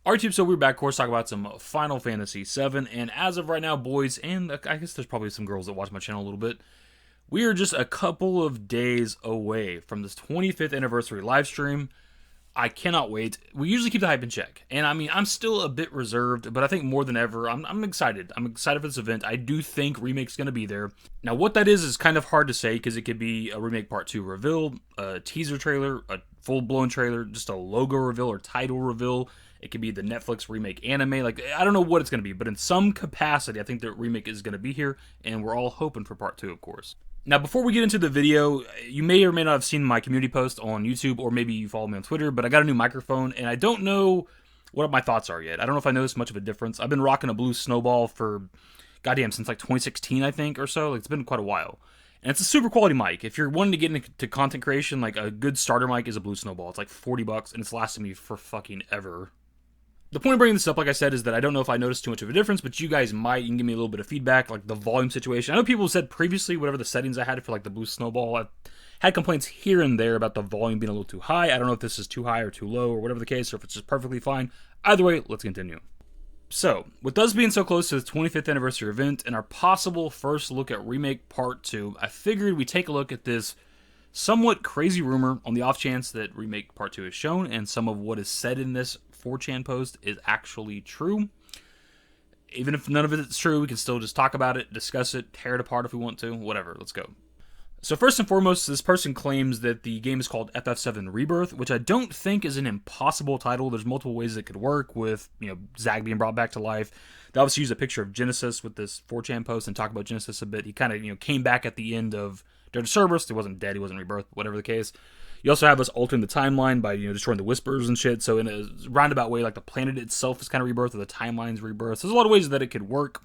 Alright, so we're back, of course, talking about some Final Fantasy VII, and as of right now, boys, and I guess there's probably some girls that watch my channel a little bit, we are just a couple of days away from this 25th anniversary live stream. I cannot wait. We usually keep the hype in check, and I mean, I'm still a bit reserved, but I think more than ever, I'm excited. I'm excited for this event. I do think Remake's going to be there. Now, what that is kind of hard to say, because it could be a Remake Part 2 reveal, a teaser trailer, a full-blown trailer, just a logo reveal or title reveal. It could be the Netflix Remake anime. Like, I don't know what it's going to be, but in some capacity, I think the Remake is going to be here, and we're all hoping for Part 2, of course. Now, before we get into the video, you may or may not have seen my community post on YouTube, or maybe you follow me on Twitter, but I got a new microphone, and I don't know what my thoughts are yet. I don't know if I noticed much of a difference. I've been rocking a blue snowball for, goddamn, since like 2016, I think, or so. Like, it's been quite a while. And it's a super quality mic. If you're wanting to get into content creation, like, a good starter mic is a blue snowball. It's like $40, and it's lasted me for fucking ever. The point of bringing this up, like I said, is that I don't know if I noticed too much of a difference, but you guys might. You can give me a little bit of feedback, like the volume situation. I know people said previously, whatever the settings I had for like the blue snowball, I've had complaints here and there about the volume being a little too high. I don't know if this is too high or too low or whatever the case, or if it's just perfectly fine. Either way, let's continue. So, with us being so close to the 25th anniversary event and our possible first look at Remake Part 2, I figured we'd take a look at this somewhat crazy rumor on the off chance that Remake Part 2 is shown and some of what is said in this 4chan post is actually true. Even if none of it is true, we can still just talk about it, discuss it, tear it apart if we want to, whatever, let's go. So first and foremost, this person claims that the game is called FF7 Rebirth, which I don't think is an impossible title. There's multiple ways it could work with, Zack being brought back to life. They obviously use a picture of Genesis with this 4chan post and talk about Genesis a bit. He kind of, came back at the end of Dirge of Cerberus. He wasn't dead, he wasn't rebirth, whatever the case. You also have us altering the timeline by, destroying the Whisperers and shit. So in a roundabout way, like the planet itself is kind of rebirth or the timeline's rebirth. So there's a lot of ways that it could work.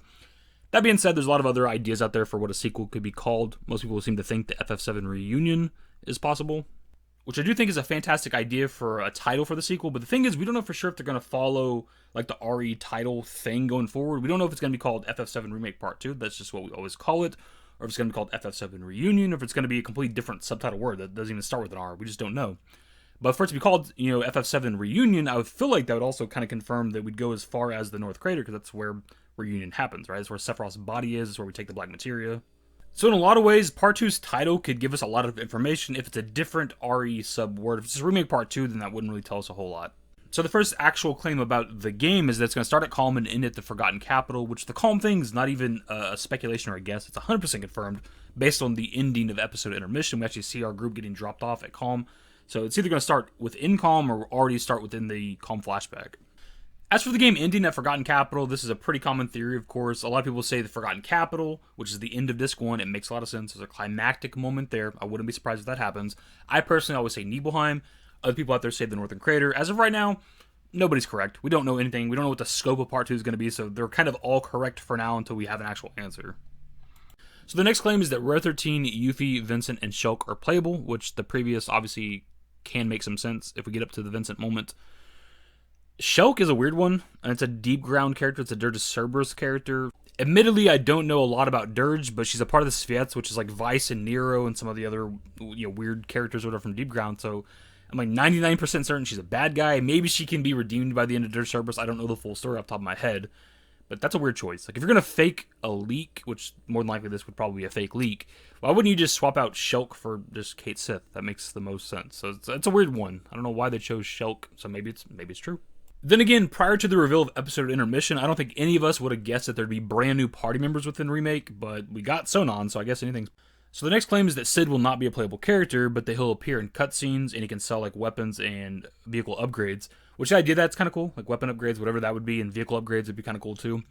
That being said, there's a lot of other ideas out there for what a sequel could be called. Most people seem to think the FF7 Reunion is possible, which I do think is a fantastic idea for a title for the sequel. But the thing is, we don't know for sure if they're going to follow like the RE title thing going forward. We don't know if it's going to be called FF7 Remake Part 2. That's just what we always call it. Or if it's going to be called FF7 Reunion, or if it's going to be a completely different subtitle word that doesn't even start with an R. We just don't know. But for it to be called, FF7 Reunion, I would feel like that would also kind of confirm that we'd go as far as the North Crater, because that's where Reunion happens, right? That's where Sephiroth's body is, it's where we take the Black Materia. So in a lot of ways, Part 2's title could give us a lot of information if it's a different RE sub-word. If it's just Remake Part 2, then that wouldn't really tell us a whole lot. So the first actual claim about the game is that it's going to start at Calm and end at the Forgotten Capital, which the Calm thing is not even a speculation or a guess. It's 100% confirmed based on the ending of episode intermission. We actually see our group getting dropped off at Calm. So it's either going to start within Calm or already start within the Calm flashback. As for the game ending at Forgotten Capital, this is a pretty common theory, of course. A lot of people say the Forgotten Capital, which is the end of Disc 1. It makes a lot of sense. There's a climactic moment there. I wouldn't be surprised if that happens. I personally always say Nibelheim. Other people out there say the Northern Crater. As of right now, nobody's correct. We don't know anything. We don't know what the scope of Part 2 is going to be, so they're kind of all correct for now until we have an actual answer. So the next claim is that Rare 13, Yuffie, Vincent, and Shulk are playable, which the previous obviously can make some sense if we get up to the Vincent moment. Shulk is a weird one, and it's a deep ground character. It's a Dirge of Cerberus character. Admittedly, I don't know a lot about Dirge, but she's a part of the Sviets, which is like Vice and Nero and some of the other weird characters or whatever from Deep Ground, so I'm like 99% certain she's a bad guy. Maybe she can be redeemed by the end of Dirge Cerberus. I don't know the full story off the top of my head. But that's a weird choice. Like, if you're going to fake a leak, which more than likely this would probably be a fake leak, why wouldn't you just swap out Shulk for just Kate Sith? That makes the most sense. So it's a weird one. I don't know why they chose Shulk, so maybe it's true. Then again, prior to the reveal of episode intermission, I don't think any of us would have guessed that there'd be brand new party members within Remake, but we got Sonon, so I guess anything's... So the next claim is that Sid will not be a playable character, but that he'll appear in cutscenes and he can sell like weapons and vehicle upgrades. Which the idea that's kind of cool, like weapon upgrades, whatever that would be, and vehicle upgrades would be kind of cool too.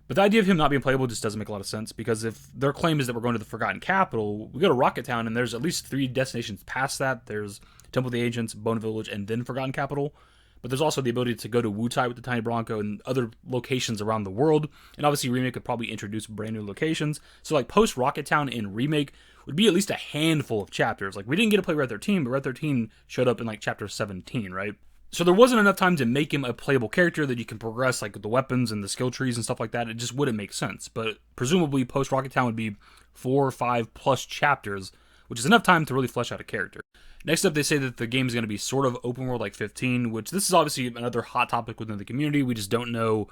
But the idea of him not being playable just doesn't make a lot of sense, because if their claim is that we're going to the Forgotten Capital, we go to Rocket Town and there's at least 3 destinations past that. There's Temple of the Agents, Bone Village, and then Forgotten Capital. But there's also the ability to go to Wutai with the Tiny Bronco and other locations around the world. And obviously Remake could probably introduce brand new locations. So like post Rocket Town in Remake would be at least a handful of chapters. Like we didn't get to play Red 13, but Red 13 showed up in like chapter 17, right? So there wasn't enough time to make him a playable character that you can progress like with the weapons and the skill trees and stuff like that. It just wouldn't make sense. But presumably post Rocket Town would be 4 or 5 plus chapters which is enough time to really flesh out a character. Next up, they say that the game is going to be sort of open world like 15, which this is obviously another hot topic within the community. We just don't know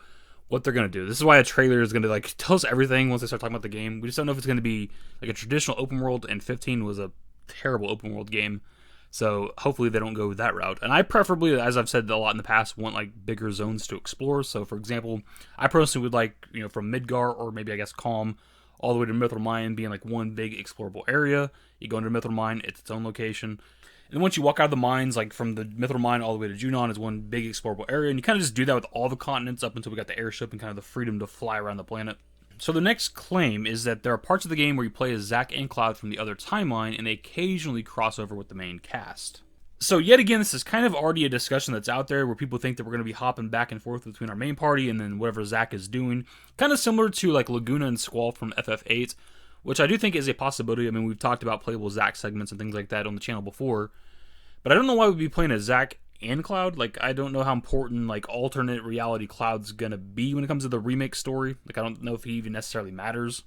what they're going to do. This is why a trailer is going to like tell us everything once they start talking about the game. We just don't know if it's going to be like a traditional open world, and 15 was a terrible open world game. So hopefully they don't go that route. And I preferably, as I've said a lot in the past, want like bigger zones to explore. So for example, I personally would like, from Midgar, or maybe I guess Calm, all the way to Mithril Mine being like one big explorable area. You go into Mithril Mine, it's its own location. And then once you walk out of the mines, like from the Mithril Mine all the way to Junon is one big explorable area. And you kind of just do that with all the continents up until we got the airship and kind of the freedom to fly around the planet. So the next claim is that there are parts of the game where you play as Zack and Cloud from the other timeline, and they occasionally cross over with the main cast. So yet again, this is kind of already a discussion that's out there where people think that we're going to be hopping back and forth between our main party and then whatever Zack is doing. Kind of similar to like Laguna and Squall from FF8, which I do think is a possibility. I mean, we've talked about playable Zack segments and things like that on the channel before. But I don't know why we'd be playing as Zack and Cloud. Like, I don't know how important, like, alternate reality Cloud's gonna be when it comes to the remake story. Like, I don't know if he even necessarily matters.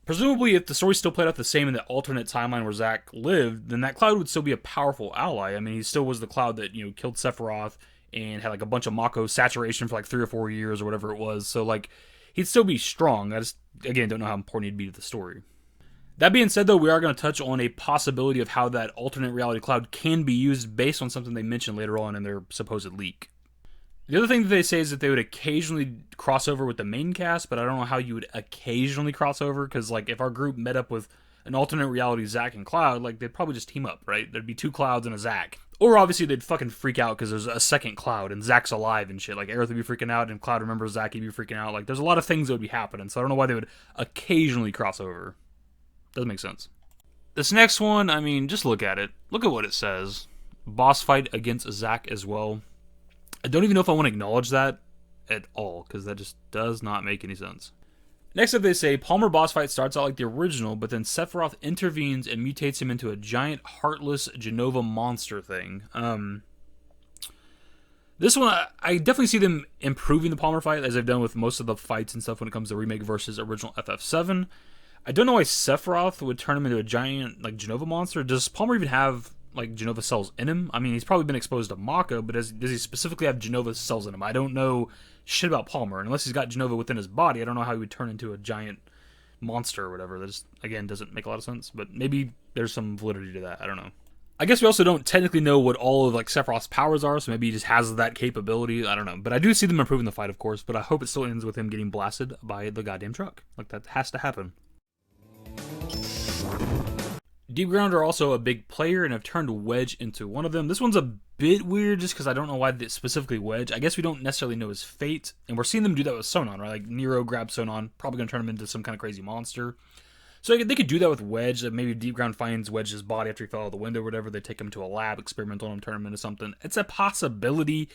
Presumably, if the story still played out the same in the alternate timeline where Zack lived, then that Cloud would still be a powerful ally. I mean, he still was the Cloud that, killed Sephiroth and had, like, a bunch of Mako saturation for, like, 3 or 4 years or whatever it was. So, like, he'd still be strong. I just, again, don't know how important he'd be to the story. That being said, though, we are going to touch on a possibility of how that alternate reality Cloud can be used based on something they mentioned later on in their supposed leak. The other thing that they say is that they would occasionally cross over with the main cast, but I don't know how you would occasionally cross over, because, like, if our group met up with an alternate reality Zack and Cloud, like, they'd probably just team up, right? There'd be 2 Clouds and a Zack. Or, obviously, they'd fucking freak out because there's a second Cloud, and Zack's alive and shit. Like, Aerith would be freaking out, and Cloud remembers Zack, he'd be freaking out. Like, there's a lot of things that would be happening, so I don't know why they would occasionally cross over. Doesn't make sense. This next one, I mean, just look at it. Look at what it says. Boss fight against Zack as well. I don't even know if I want to acknowledge that at all, because that just does not make any sense. Next up, they say, Palmer boss fight starts out like the original, but then Sephiroth intervenes and mutates him into a giant, heartless Genova monster thing. This one, I definitely see them improving the Palmer fight, as they've done with most of the fights and stuff when it comes to Remake versus original FF7. I don't know why Sephiroth would turn him into a giant, like, Genova monster. Does Palmer even have, like, Genova cells in him? I mean, he's probably been exposed to Maka, but does he specifically have Genova cells in him? I don't know shit about Palmer. And unless he's got Genova within his body, I don't know how he would turn into a giant monster or whatever. That just, again, doesn't make a lot of sense. But maybe there's some validity to that. I don't know. I guess we also don't technically know what all of, like, Sephiroth's powers are, so maybe he just has that capability. I don't know. But I do see them improving the fight, of course, but I hope it still ends with him getting blasted by the goddamn truck. Like, that has to happen. Deep Ground are also a big player and have turned Wedge into one of them. This one's a bit weird just because I don't know why specifically Wedge. I guess we don't necessarily know his fate, and we're seeing them do that with Sonon, right? Like, Nero grabs Sonon, probably going to turn him into some kind of crazy monster. So they could do that with Wedge. That maybe Deep Ground finds Wedge's body after he fell out the window or whatever. They take him to a lab, experiment on him, turn him into something. It's a possibility.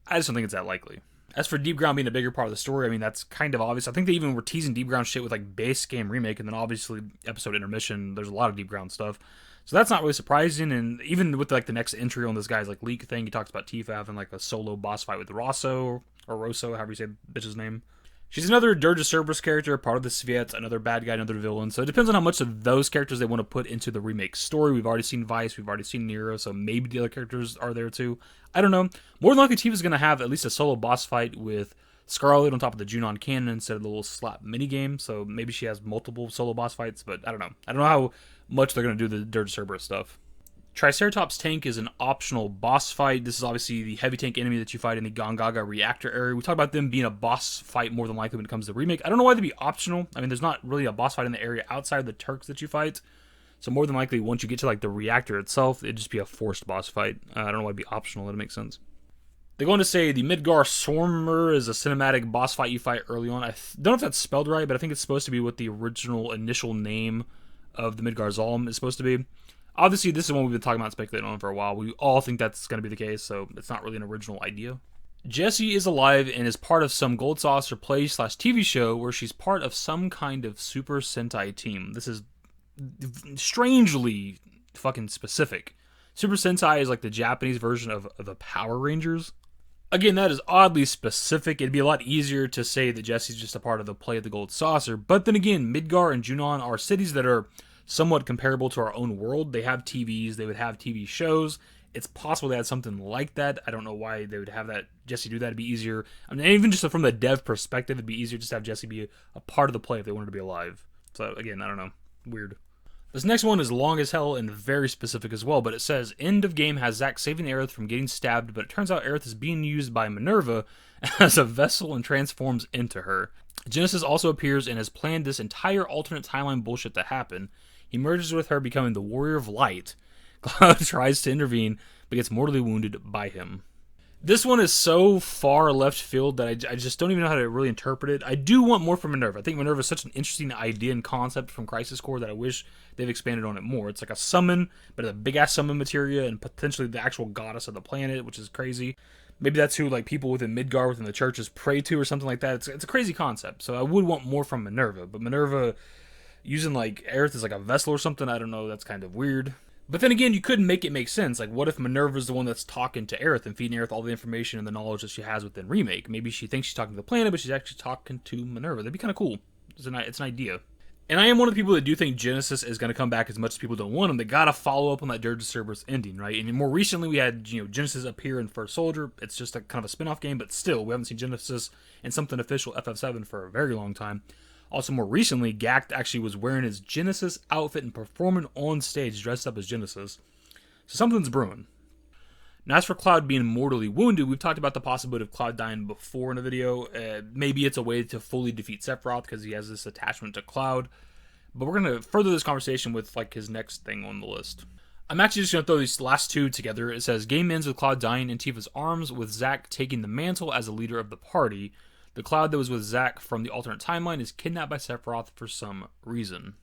I just don't think it's that likely. As for Deep Ground being a bigger part of the story, I mean, that's kind of obvious. I think they even were teasing Deep Ground shit with, like, base game Remake, and then obviously episode intermission, there's a lot of Deep Ground stuff. So that's not really surprising, and even with, like, the next entry on this guy's, like, leak thing, he talks about Tifa having, like, a solo boss fight with Rosso, or Rosso, however you say the bitch's name. She's another Dirge of Cerberus character, part of the Sviets, another bad guy, another villain. So it depends on how much of those characters they want to put into the remake story. We've already seen Vice, we've already seen Nero, so maybe the other characters are there too. I don't know. More than likely, Tifa's going to have at least a solo boss fight with Scarlet on top of the Junon cannon instead of the little slap minigame. So maybe she has multiple solo boss fights, but I don't know. I don't know how much they're going to do the Dirge of Cerberus stuff. Triceratops Tank is an optional boss fight. This is obviously the heavy tank enemy that you fight in the Gongaga reactor area. We talked about them being a boss fight more than likely when it comes to the remake. I don't know why they'd be optional. I mean, there's not really a boss fight in the area outside of the Turks that you fight. So more than likely, once you get to, like, the reactor itself, it'd just be a forced boss fight. I don't know why it'd be optional. That makes sense. They're going to say the Midgar Swarmer is a cinematic boss fight you fight early on. I don't know if that's spelled right, but I think it's supposed to be what the original initial name of the Midgar Zolm is supposed to be. Obviously, this is one we've been talking about and speculating on for a while. We all think that's going to be the case, so it's not really an original idea. Jessie is alive and is part of some Gold Saucer play/TV show where she's part of some kind of Super Sentai team. This is strangely fucking specific. Super Sentai is like the Japanese version of the Power Rangers. Again, that is oddly specific. It'd be a lot easier to say that Jessie's just a part of the play of the Gold Saucer. But then again, Midgar and Junon are cities that are somewhat comparable to our own world. They have TVs, they would have TV shows. It's possible they had something like that. I don't know why they would have that Jessie do that. It'd be easier. I mean, even just from the dev perspective, it'd be easier just to have Jessie be a part of the play if they wanted to be alive. So again, I don't know. Weird. This next one is long as hell and very specific as well, but it says, end of game has Zack saving Aerith from getting stabbed, but it turns out Aerith is being used by Minerva as a vessel and transforms into her. Genesis also appears and has planned this entire alternate timeline bullshit to happen. He merges with her, becoming the Warrior of Light. Cloud tries to intervene, but gets mortally wounded by him. This one is so far left field that I just don't even know how to really interpret it. I do want more from Minerva. I think Minerva is such an interesting idea and concept from Crisis Core that I wish they've expanded on it more. It's like a summon, but a big-ass summon materia and potentially the actual goddess of the planet, which is crazy. Maybe that's who like people within Midgar, within the churches, pray to or something like that. It's a crazy concept. So I would want more from Minerva. But Minerva using like Aerith as like a vessel or something, I don't know. That's kind of weird. But then again, you could make it make sense. Like, what if Minerva's the one that's talking to Aerith and feeding Aerith all the information and the knowledge that she has within Remake? Maybe she thinks she's talking to the planet, but she's actually talking to Minerva. That'd be kind of cool. It's an idea. And I am one of the people that do think Genesis is going to come back as much as people don't want him. They got to follow up on that Dirge of Cerberus ending, right? And more recently, we had Genesis appear in First Soldier. It's just a kind of a spin-off game, but still, we haven't seen Genesis in something official FF7 for a very long time. Also, more recently, Gact actually was wearing his Genesis outfit and performing on stage dressed up as Genesis. So something's brewing. Now, as for Cloud being mortally wounded, we've talked about the possibility of Cloud dying before in a video. Maybe it's a way to fully defeat Sephiroth because he has this attachment to Cloud. But we're going to further this conversation with like his next thing on the list. I'm actually just going to throw these last two together. It says, game ends with Cloud dying in Tifa's arms, with Zack taking the mantle as the leader of the party. The Cloud that was with Zack from the alternate timeline is kidnapped by Sephiroth for some reason.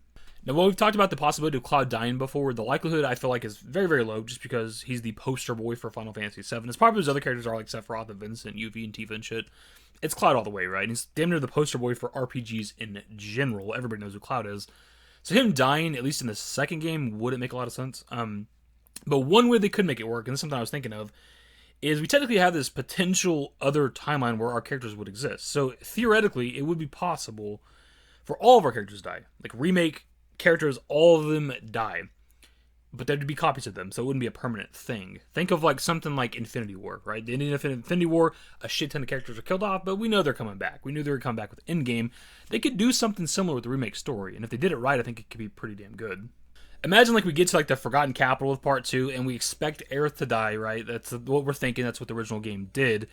Now, while we've talked about the possibility of Cloud dying before, the likelihood I feel like is very, very low just because he's the poster boy for Final Fantasy VII. As popular as other characters are like Sephiroth and Vincent, Yuffie and Tifa and shit, it's Cloud all the way, right? And he's damn near the poster boy for RPGs in general. Everybody knows who Cloud is. So him dying, at least in the second game, wouldn't make a lot of sense. But one way they could make it work, and this is something I was thinking of, is we technically have this potential other timeline where our characters would exist. So theoretically, it would be possible for all of our characters to die. Like Remake characters, all of them die. But there'd be copies of them, so it wouldn't be a permanent thing. Think of like something like Infinity War, right? The ending of Infinity War, a shit ton of characters are killed off, but we know they're coming back. We knew they were coming back with Endgame. They could do something similar with the Remake story, and if they did it right, I think it could be pretty damn good. Imagine like we get to like the Forgotten Capital of Part 2, and we expect Aerith to die, right? That's what we're thinking, that's what the original game did.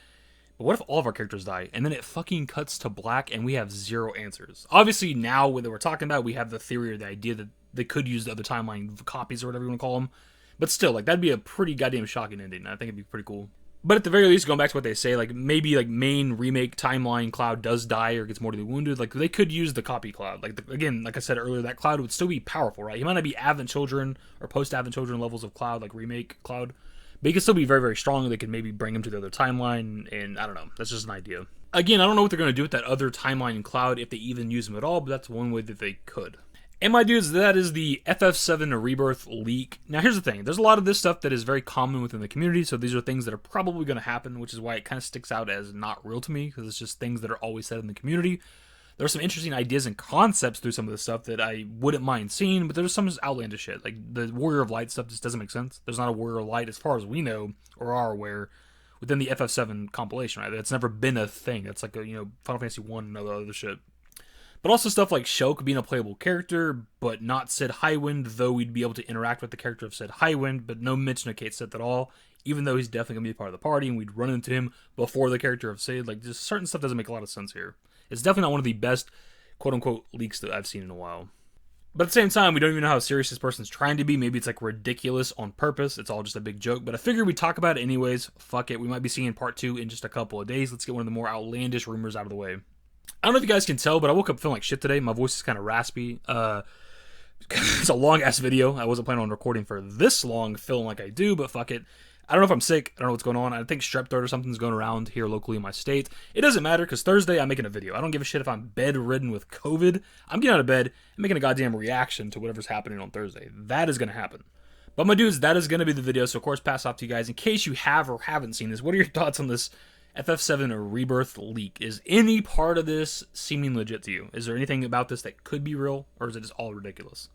But what if all of our characters die, and then it fucking cuts to black, and we have zero answers? Obviously, now when we're talking about, we have the theory or the idea that they could use the other timeline copies or whatever you want to call them. But still, like, that'd be a pretty goddamn shocking ending. I think it'd be pretty cool. But at the very least, going back to what they say, like, maybe, like, main Remake timeline Cloud does die or gets mortally wounded. Like, they could use the copy Cloud. Like, again, like I said earlier, that Cloud would still be powerful, right? He might not be Advent Children or post-Advent Children levels of Cloud, like Remake Cloud. But he could still be very, very strong. They could maybe bring him to the other timeline, and I don't know. That's just an idea. Again, I don't know what they're going to do with that other timeline in Cloud, if they even use him at all, but that's one way that they could. And my dudes, that is the FF7 Rebirth leak. Now, here's the thing. There's a lot of this stuff that is very common within the community, so these are things that are probably going to happen, which is why it kind of sticks out as not real to me, because it's just things that are always said in the community. There are some interesting ideas and concepts through some of this stuff that I wouldn't mind seeing, but there's some just outlandish shit. Like, the Warrior of Light stuff just doesn't make sense. There's not a Warrior of Light, as far as we know, or are aware, within the FF7 compilation, right? That's never been a thing. That's like, Final Fantasy 1 and other shit. But also stuff like Shulk being a playable character, but not Sid Highwind, though we'd be able to interact with the character of Sid Highwind, but no mention of Kate Sith at all, even though he's definitely going to be a part of the party, and we'd run into him before the character of Sid. Like, just certain stuff doesn't make a lot of sense here. It's definitely not one of the best, quote-unquote, leaks that I've seen in a while. But at the same time, we don't even know how serious this person's trying to be. Maybe it's, like, ridiculous on purpose. It's all just a big joke. But I figured we'd talk about it anyways. Fuck it. We might be seeing part 2 in just a couple of days. Let's get one of the more outlandish rumors out of the way. I don't know if you guys can tell, but I woke up feeling like shit today. My voice is kind of raspy. It's a long-ass video. I wasn't planning on recording for this long, feeling like I do, but fuck it. I don't know if I'm sick. I don't know what's going on. I think strep throat or something's going around here locally in my state. It doesn't matter, because Thursday I'm making a video. I don't give a shit if I'm bedridden with COVID. I'm getting out of bed and making a goddamn reaction to whatever's happening on Thursday. That is going to happen. But my dudes, that is going to be the video, so of course pass off to you guys. In case you have or haven't seen this, what are your thoughts on this FF7 Rebirth leak? Is any part of this seeming legit to you? Is there anything about this that could be real, or is it just all ridiculous?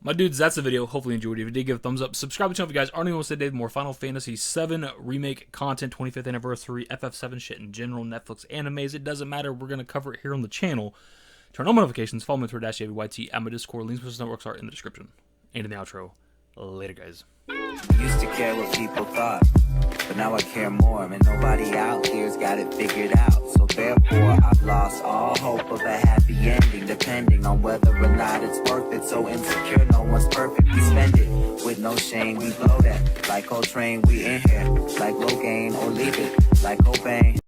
My dudes, that's the video. Hopefully you enjoyed it. If you did, give a thumbs up. Subscribe to the channel if you guys aren't even today. More Final Fantasy VII Remake content, 25th anniversary, FF7 shit in general, Netflix animes. It doesn't matter. We're going to cover it here on the channel. Turn on notifications. Follow me on Twitter, @davidbyt. At my Discord. Links to the networks are in the description. And in the outro. Later, guys. Used to care what people thought, but now I care more. And nobody out here's got it figured out. So therefore, I've lost all hope of a happy ending, depending on whether or not it's worth it. So insecure, no one's perfect. We spend it with no shame. We blow that like Coltrane. We in here like Rogaine, or leave it like Cobain.